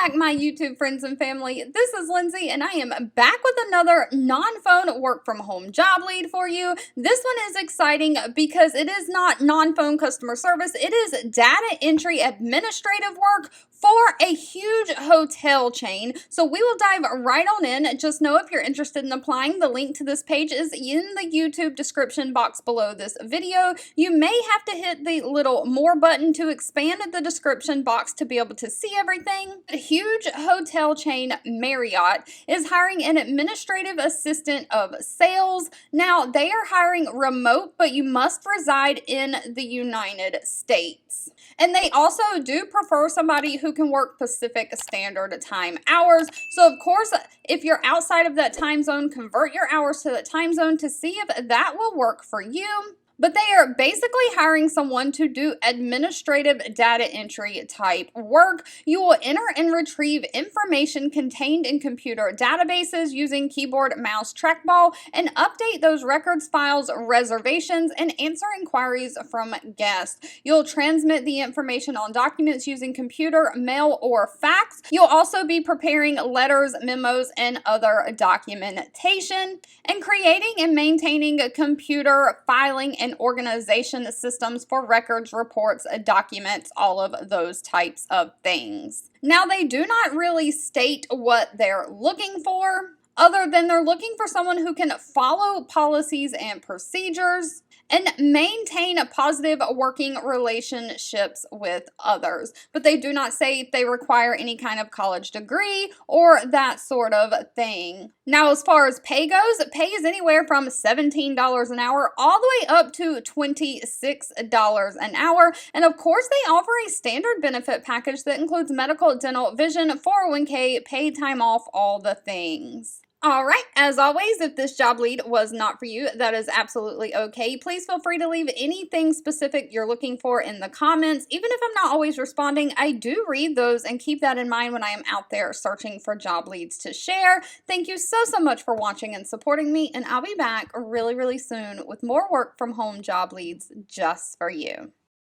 back, my YouTube friends and family. This is Lindsay, and I am back with another non-phone work from home job lead for you. This one is exciting because it is not non-phone customer service. It is data entry administrative work for a huge hotel chain. So we will dive right on in. Just know if you're interested in applying, the link to this page is in the YouTube description box below this video. You may have to hit the little more button to expand the description box to be able to see everything. A huge hotel chain, Marriott, is hiring an administrative assistant of sales. Now, they are hiring remote, but you must reside in the United States. And they also do prefer somebody who can work Pacific Standard Time hours. So, of course, if you're outside of that time zone, convert your hours to that time zone to see if that will work for you. But they are basically hiring someone to do administrative data entry type work. You will enter and retrieve information contained in computer databases using keyboard, mouse, trackball, and update those records, files, reservations, and answer inquiries from guests. You'll transmit the information on documents using computer, mail, or fax. You'll also be preparing letters, memos, and other documentation, and creating and maintaining a computer filing and organization systems for records, reports, documents, all of those types of things. Now, they do not really state what they're looking for, other than they're looking for someone who can follow policies and procedures and maintain positive working relationships with others. But they do not say if they require any kind of college degree or that sort of thing. Now, as far as pay goes, pay is anywhere from $17 an hour all the way up to $26 an hour. And of course, they offer a standard benefit package that includes medical, dental, vision, 401k, paid time off, all the things. All right, as always, if this job lead was not for you, that is absolutely okay. Please feel free to leave anything specific you're looking for in the comments. Even if I'm not always responding, I do read those and keep that in mind when I am out there searching for job leads to share. Thank you so much for watching and supporting me, and I'll be back really soon with more work from home job leads just for you.